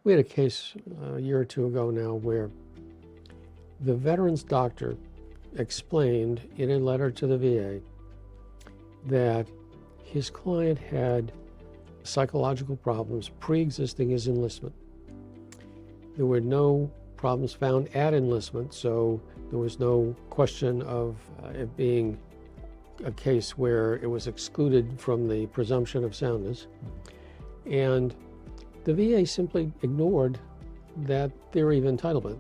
We had a case a year or two ago now where the veteran's doctor explained in a letter to the VA that his client had psychological problems pre-existing his enlistment. There were no problems found at enlistment, so there was no question of it being a case where it was excluded from the presumption of soundness. And the VA simply ignored that theory of entitlement.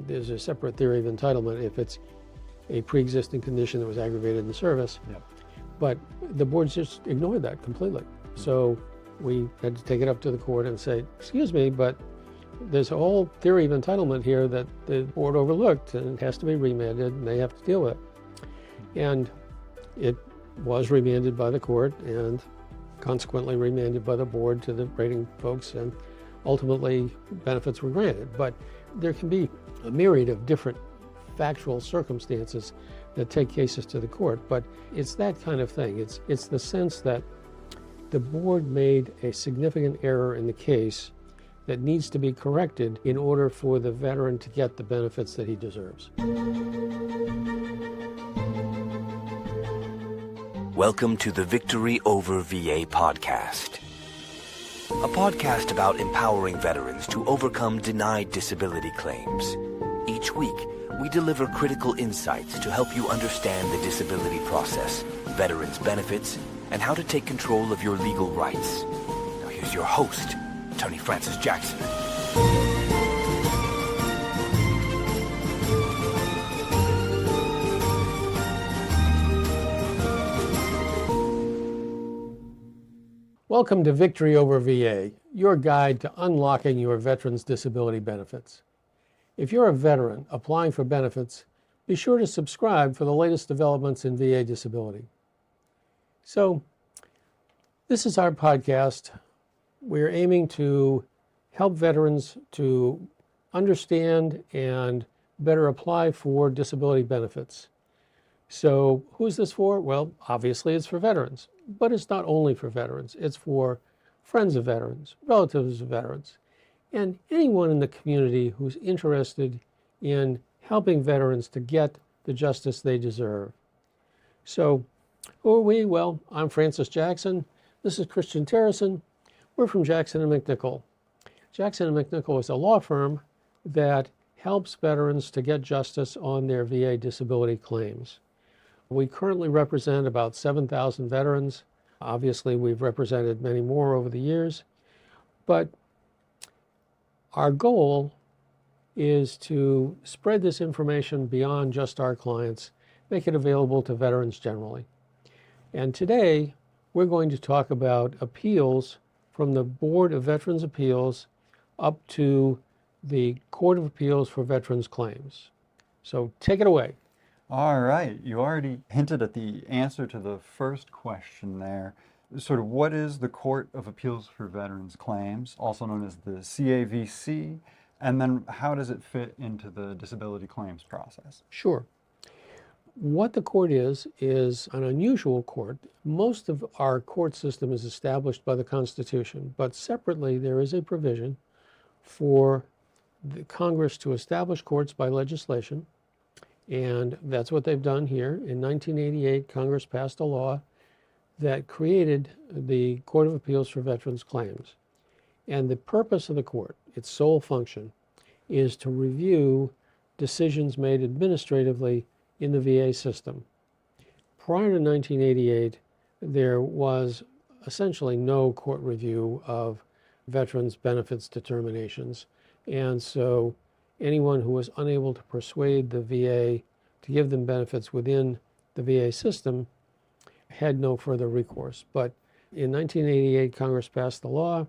There's a separate theory of entitlement if it's a pre-existing condition that was aggravated in the service. Yep. But the board just ignored that completely. So we had to take it up to the court and say, excuse me, but there's a whole theory of entitlement here that the board overlooked, and it has to be remanded, and they have to deal with it. And it was remanded by the court and consequently remanded by the board to the rating folks, and ultimately benefits were granted. But there can be a myriad of different factual circumstances that take cases to the court, but it's that kind of thing. It's the sense that the board made a significant error in the case that needs to be corrected in order for the veteran to get the benefits that he deserves. Welcome to the Victory Over VA podcast, a podcast about empowering veterans to overcome denied disability claims. Each week, we deliver critical insights to help you understand the disability process, veterans' benefits, and how to take control of your legal rights. Now here's your host, Attorney Francis Jackson. Welcome to Victory Over VA, your guide to unlocking your veterans' disability benefits. If you're a veteran applying for benefits, be sure to subscribe for the latest developments in VA disability. So, this is our podcast. We're aiming to help veterans to understand and better apply for disability benefits. So, who's this for? Well, obviously it's for veterans, but it's not only for veterans. It's for friends of veterans, relatives of veterans, and anyone in the community who's interested in helping veterans to get the justice they deserve. So, who are we? Well, I'm Francis Jackson. This is Christian Terrison. We're from Jackson and MacNichol. Jackson and MacNichol is a law firm that helps veterans to get justice on their VA disability claims. We currently represent about 7,000 veterans. Obviously, we've represented many more over the years, but our goal is to spread this information beyond just our clients, make it available to veterans generally. And today, we're going to talk about appeals from the Board of Veterans' Appeals up to the Court of Appeals for Veterans Claims. So take it away. All right, you already hinted at the answer to the first question there. Sort of what is the Court of Appeals for Veterans Claims, also known as the CAVC, and then how does it fit into the disability claims process? Sure. What the court is an unusual court. Most of our court system is established by the Constitution, but separately there is a provision for the Congress to establish courts by legislation, and that's what they've done here. In 1988, Congress passed a law that created the Court of Appeals for Veterans Claims. And the purpose of the court, its sole function, is to review decisions made administratively in the VA system. Prior to 1988, there was essentially no court review of veterans' benefits determinations. And so anyone who was unable to persuade the VA to give them benefits within the VA system had no further recourse. But in 1988, Congress passed the law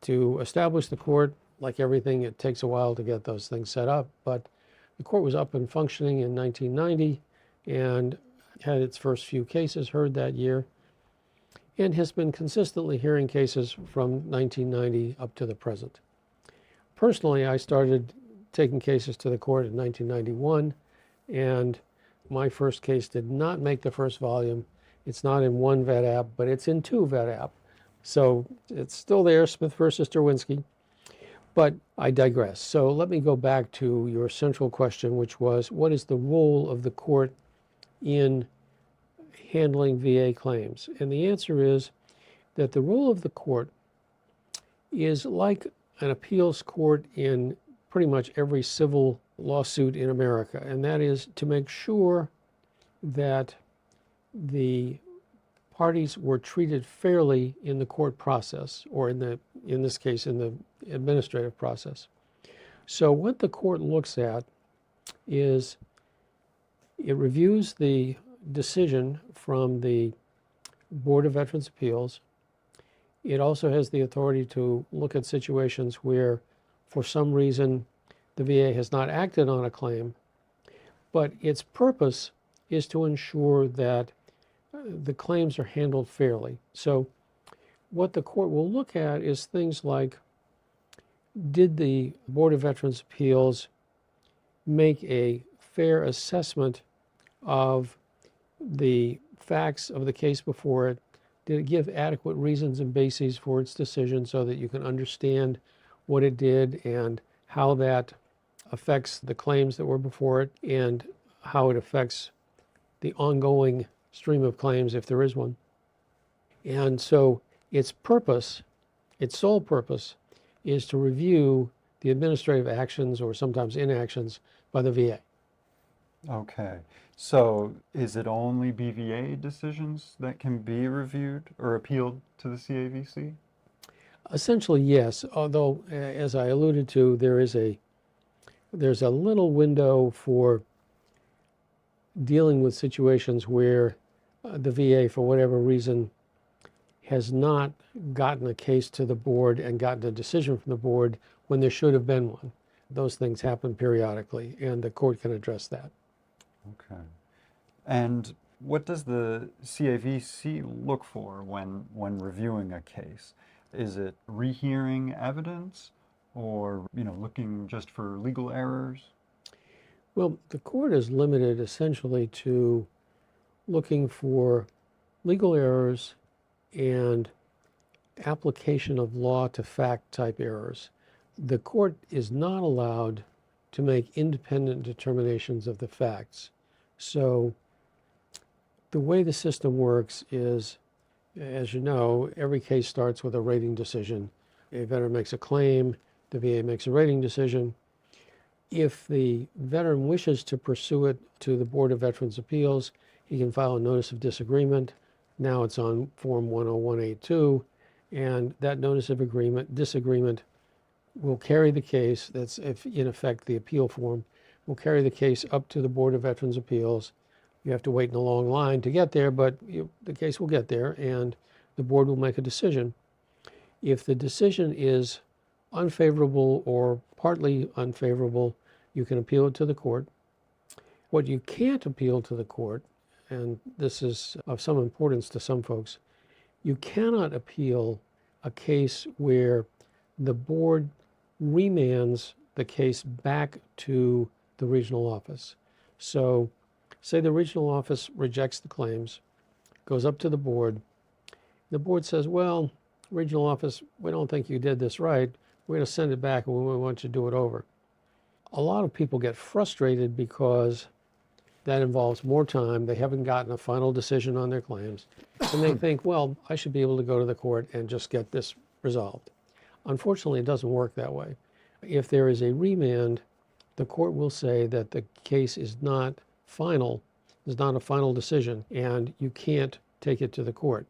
to establish the court. Like everything, it takes a while to get those things set up, but the court was up and functioning in 1990 and had its first few cases heard that year and has been consistently hearing cases from 1990 up to the present. Personally, I started taking cases to the court in 1991, and my first case did not make the first volume. It's not in one vet app, but it's in two vet app. So it's still there, Smith versus Derwinski. But I digress. So let me go back to your central question, which was, what is the role of the court in handling VA claims? And the answer is that the role of the court is like an appeals court in pretty much every civil lawsuit in America, and that is to make sure that the parties were treated fairly in the court process, or in this case, in the administrative process. So what the court looks at is it reviews the decision from the Board of Veterans' Appeals. It also has the authority to look at situations where, for some reason, the VA has not acted on a claim, but its purpose is to ensure that the claims are handled fairly. So what the court will look at is things like, did the Board of Veterans' Appeals make a fair assessment of the facts of the case before it? Did it give adequate reasons and bases for its decision so that you can understand what it did and how that affects the claims that were before it and how it affects the ongoing stream of claims if there is one? And so its purpose, its sole purpose, is to review the administrative actions or sometimes inactions by the VA. Okay. So is it only BVA decisions that can be reviewed or appealed to the CAVC? Essentially, yes, although, as I alluded to, there's a little window for dealing with situations where the VA, for whatever reason, has not gotten a case to the board and gotten a decision from the board when there should have been one. Those things happen periodically, and the court can address that. Okay. And what does the CAVC look for when reviewing a case? Is it rehearing evidence or, looking just for legal errors? Well, the court is limited essentially to looking for legal errors and application of law to fact type errors. The court is not allowed to make independent determinations of the facts. So the way the system works is, as you know, every case starts with a rating decision. A veteran makes a claim, the VA makes a rating decision. If the veteran wishes to pursue it to the Board of Veterans' Appeals, he can file a notice of disagreement. Now it's on Form 10182, and that notice of disagreement will carry the case, that's if in effect the appeal form, will carry the case up to the Board of Veterans' Appeals. You have to wait in a long line to get there, but the case will get there, and the board will make a decision. If the decision is unfavorable or partly unfavorable, you can appeal it to the court. What you can't appeal to the court, and this is of some importance to some folks, you cannot appeal a case where the board remands the case back to the regional office. So say the regional office rejects the claims, goes up to the board. The board says, well, regional office, we don't think you did this right. We're going to send it back and we want you to do it over. A lot of people get frustrated because that involves more time. They haven't gotten a final decision on their claims. And they think, well, I should be able to go to the court and just get this resolved. Unfortunately, it doesn't work that way. If there is a remand, the court will say that the case is not final, is not a final decision, and you can't take it to the court.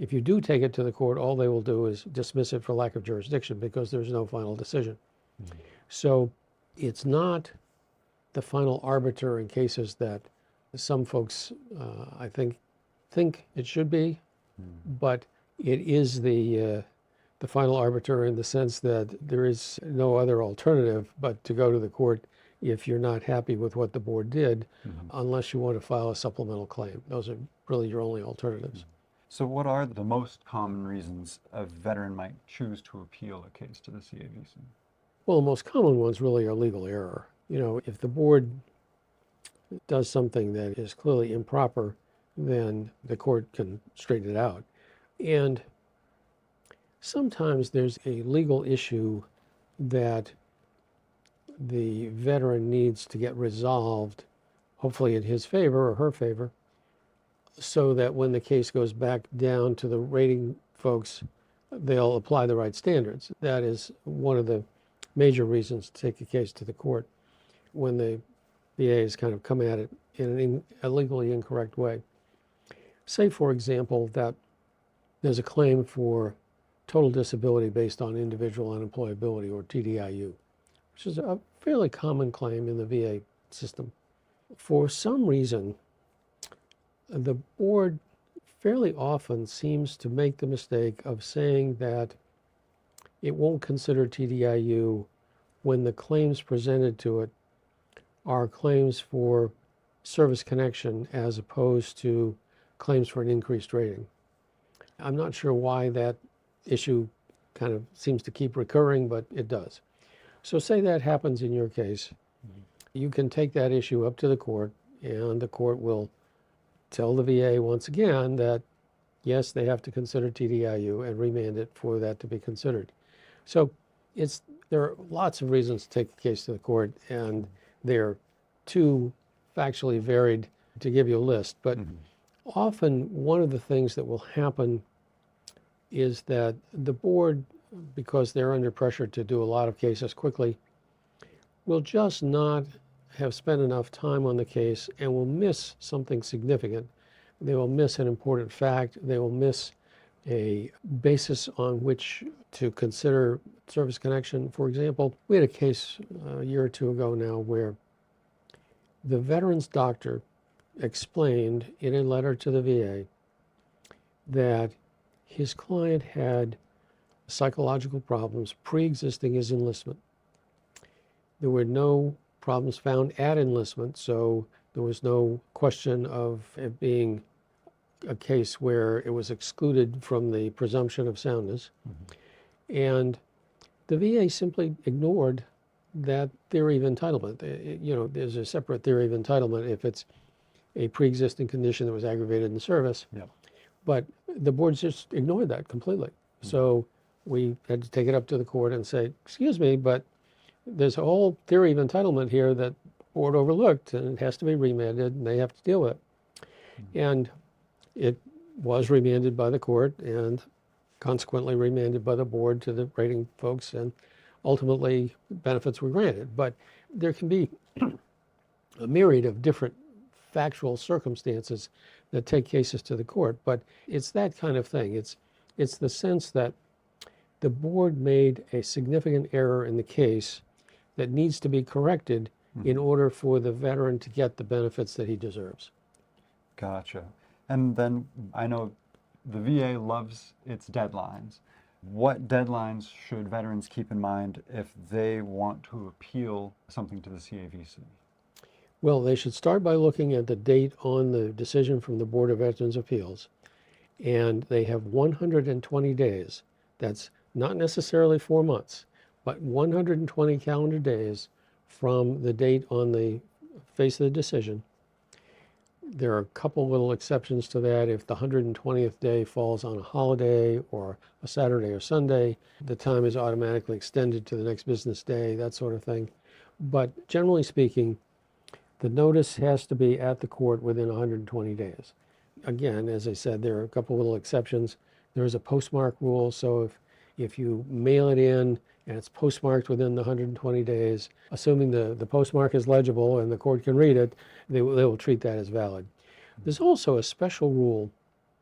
If you do take it to the court, all they will do is dismiss it for lack of jurisdiction because there's no final decision. Mm-hmm. So it's not the final arbiter in cases that some folks, I think it should be, but it is the final arbiter in the sense that there is no other alternative but to go to the court if you're not happy with what the board did, unless you want to file a supplemental claim. Those are really your only alternatives. So what are the most common reasons a veteran might choose to appeal a case to the CAVC? Well, the most common ones really are legal error. If the board does something that is clearly improper, then the court can straighten it out. And sometimes there's a legal issue that the veteran needs to get resolved, hopefully in his favor or her favor, so that when the case goes back down to the rating folks, they'll apply the right standards. That is one of the major reasons to take a case to the court when the VA has kind of come at it in a legally incorrect way. Say, for example, that there's a claim for total disability based on individual unemployability, or TDIU, which is a fairly common claim in the VA system. For some reason, the board fairly often seems to make the mistake of saying that it won't consider TDIU when the claims presented to it are claims for service connection as opposed to claims for an increased rating. I'm not sure why that issue kind of seems to keep recurring, but it does. So say that happens in your case. You can take that issue up to the court, and the court will tell the VA once again that, yes, they have to consider TDIU and remand it for that to be considered. So there are lots of reasons to take the case to the court, and they're too factually varied to give you a list. But often one of the things that will happen is that the board, because they're under pressure to do a lot of cases quickly, will just not have spent enough time on the case and will miss something significant. They will miss an important fact. They will miss a basis on which to consider service connection. For example, we had a case a year or two ago now where the veteran's doctor explained in a letter to the VA that his client had psychological problems pre-existing his enlistment. There were no problems found at enlistment, so there was no question of it being a case where it was excluded from the presumption of soundness. And the VA simply ignored that theory of entitlement. There's a separate theory of entitlement if it's a pre-existing condition that was aggravated in service. Yep. But the board just ignored that completely. So we had to take it up to the court and say, excuse me, but there's a whole theory of entitlement here that the board overlooked, and it has to be remanded, and they have to deal with it. And it was remanded by the court, and consequently remanded by the board to the rating folks, and ultimately benefits were granted. But there can be a myriad of different factual circumstances that take cases to the court, but it's that kind of thing. It's the sense that the board made a significant error in the case that needs to be corrected in order for the veteran to get the benefits that he deserves. Gotcha. And then I know the VA loves its deadlines. What deadlines should veterans keep in mind if they want to appeal something to the CAVC? Well, they should start by looking at the date on the decision from the Board of Veterans' Appeals, and they have 120 days. That's not necessarily 4 months, but 120 calendar days from the date on the face of the decision. There are a couple little exceptions to that. If the 120th day falls on a holiday or a Saturday or Sunday, the time is automatically extended to the next business day, that sort of thing. But generally speaking, the notice has to be at the court within 120 days. Again, as I said, there are a couple little exceptions. There is a postmark rule, so if you mail it in and it's postmarked within the 120 days, assuming the postmark is legible and the court can read it, they will treat that as valid. There's also a special rule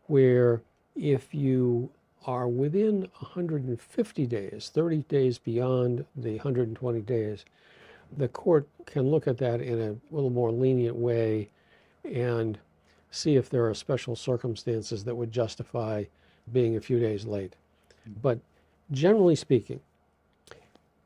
where if you are within 150 days, 30 days beyond the 120 days, the court can look at that in a little more lenient way and see if there are special circumstances that would justify being a few days late. But generally speaking,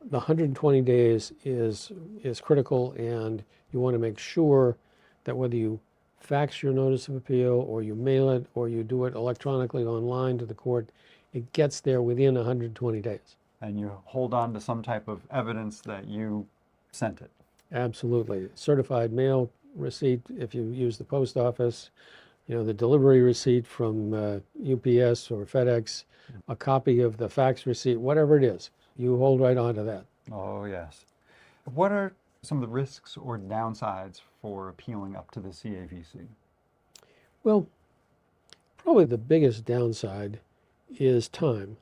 the 120 days is critical, and you want to make sure that whether you fax your notice of appeal or you mail it or you do it electronically online to the court, it gets there within 120 days. And you hold on to some type of evidence that you sent it. Absolutely. Certified mail receipt if you use the post office, the delivery receipt from UPS or FedEx, a copy of the fax receipt, whatever it is, you hold right on to that. Oh, yes. What are some of the risks or downsides for appealing up to the CAVC? Well, probably the biggest downside is time.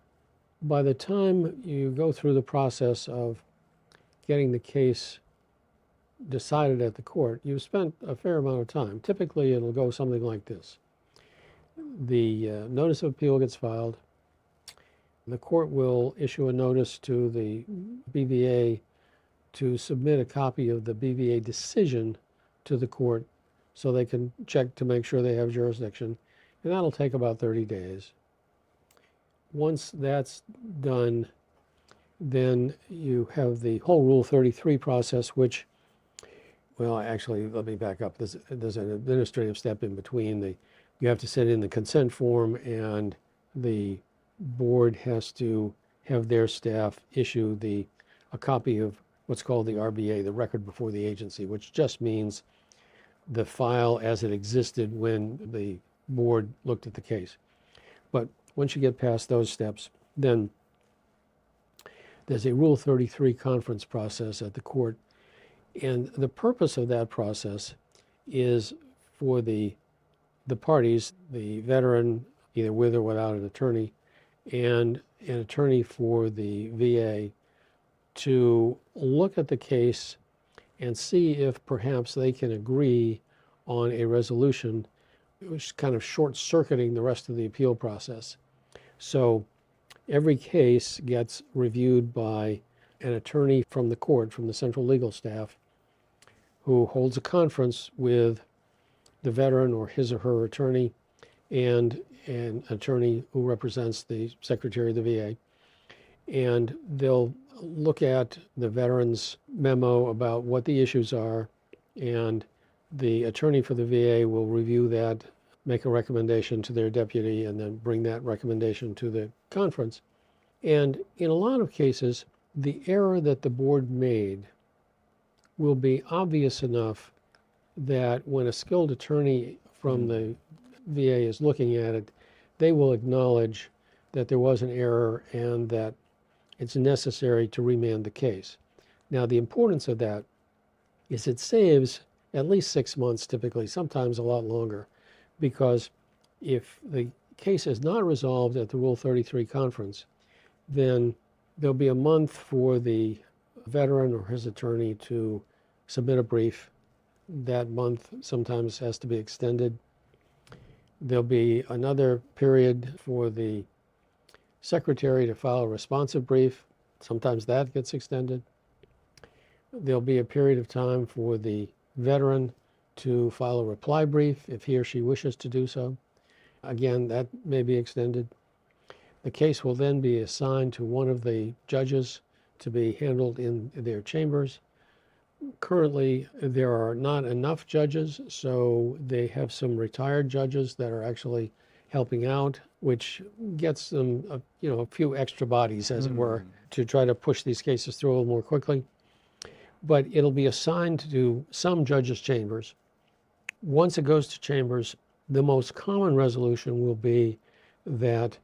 By the time you go through the process of getting the case decided at the court, you've spent a fair amount of time. Typically, it'll go something like this. The notice of appeal gets filed. The court will issue a notice to the BVA to submit a copy of the BVA decision to the court so they can check to make sure they have jurisdiction, and that'll take about 30 days. Once that's done, then you have the whole Rule 33 process, which, well, actually, let me back up. There's an administrative step in between. You have to send in the consent form, and the board has to have their staff issue a copy of what's called the RBA, the record before the agency, which just means the file as it existed when the board looked at the case. But once you get past those steps, then there's a Rule 33 conference process at the court. And the purpose of that process is for the parties, the veteran, either with or without an attorney, and an attorney for the VA, to look at the case and see if perhaps they can agree on a resolution, which is kind of short-circuiting the rest of the appeal process. So every case gets reviewed by an attorney from the court, from the central legal staff, who holds a conference with the veteran or his or her attorney and an attorney who represents the Secretary of the VA. And they'll look at the veteran's memo about what the issues are, and the attorney for the VA will review that, make a recommendation to their deputy, and then bring that recommendation to the conference. And in a lot of cases, the error that the board made will be obvious enough that when a skilled attorney from the VA is looking at it, they will acknowledge that there was an error and that it's necessary to remand the case. Now, the importance of that is it saves at least 6 months, typically, sometimes a lot longer, because if the case is not resolved at the Rule 33 conference, then there'll be a month for the veteran or his attorney to submit a brief. That month sometimes has to be extended. There'll be another period for the secretary to file a responsive brief. Sometimes that gets extended. There'll be a period of time for the veteran to file a reply brief if he or she wishes to do so. Again, that may be extended. The case will then be assigned to one of the judges to be handled in their chambers. Currently, there are not enough judges, so they have some retired judges that are actually helping out, which gets them a few extra bodies, as it were, to try to push these cases through a little more quickly. But it'll be assigned to some judges' chambers. Once it goes to chambers, the most common resolution will be that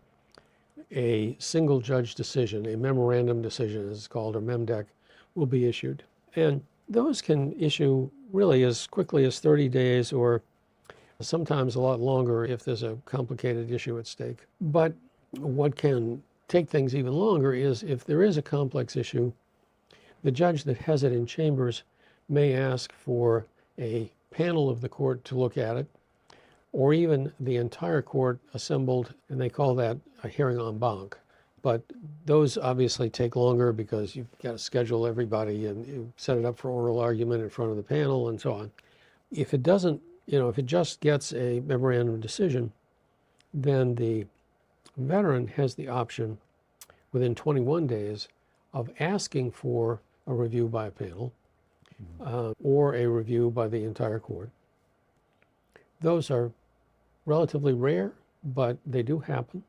a single judge decision, a memorandum decision as it's called, or MEMDEC, will be issued. And those can issue really as quickly as 30 days or sometimes a lot longer if there's a complicated issue at stake. But what can take things even longer is if there is a complex issue, the judge that has it in chambers may ask for a panel of the court to look at it, or even the entire court assembled, and they call that a hearing en banc. But those obviously take longer because you've got to schedule everybody and you set it up for oral argument in front of the panel and so on. If it doesn't, if it just gets a memorandum decision, then the veteran has the option within 21 days of asking for a review by a panel or a review by the entire court. Those are relatively rare, but they do happen.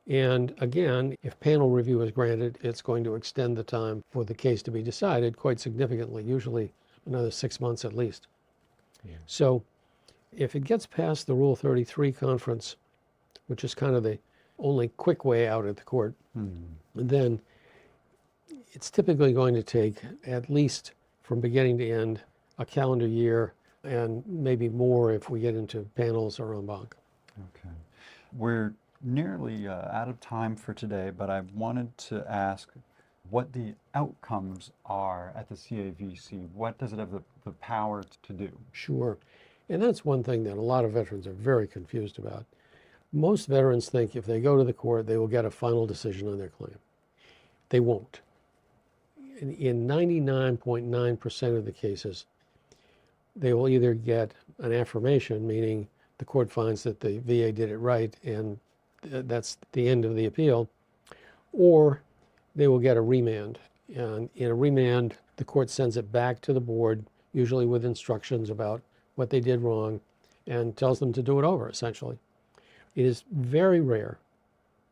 And again, if panel review is granted, it's going to extend the time for the case to be decided quite significantly, usually another 6 months at least. Yeah. So if it gets past the Rule 33 conference, which is kind of the only quick way out at the court, then It's typically going to take at least from beginning to end a calendar year, and maybe more if we get into panels or en banc. Okay. We're nearly out of time for today, but I wanted to ask what the outcomes are at the CAVC. What does it have the power to do? Sure. And that's one thing that a lot of veterans are very confused about. Most veterans think if they go to the court, they will get a final decision on their claim. They won't. In 99.9% of the cases, they will either get an affirmation, meaning the court finds that the VA did it right and that's the end of the appeal, or they will get a remand. And in a remand, the court sends it back to the board, usually with instructions about what they did wrong, and tells them to do it over, essentially. It is very rare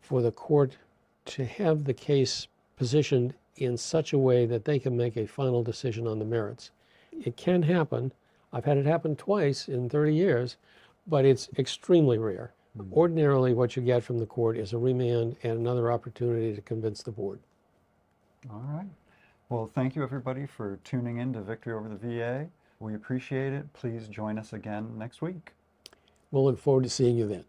for the court to have the case positioned in such a way that they can make a final decision on the merits. It can happen. I've had it happen twice in 30 years, but it's extremely rare. Ordinarily, what you get from the court is a remand and another opportunity to convince the board. All right. Well, thank you everybody for tuning in to Victory Over the VA. We appreciate it. Please join us again next week. We'll look forward to seeing you then.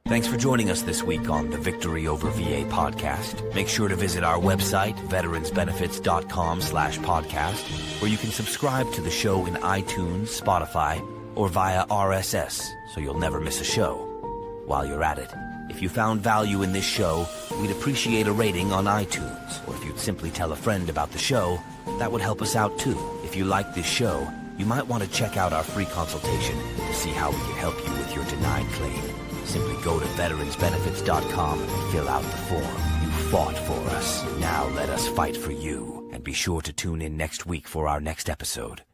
Thanks for joining us this week on the Victory Over VA podcast. Make sure to visit our website, veteransbenefits.com/podcast, where you can subscribe to the show in iTunes, Spotify, or via RSS, so you'll never miss a show. While you're at it, if you found value in this show, we'd appreciate a rating on iTunes, or if you'd simply tell a friend about the show, that would help us out too. If you like this show, you might want to check out our free consultation to see how we can help you with your denied claim. Simply go to veteransbenefits.com and fill out the form. You fought for us. Now let us fight for you. And be sure to tune in next week for our next episode.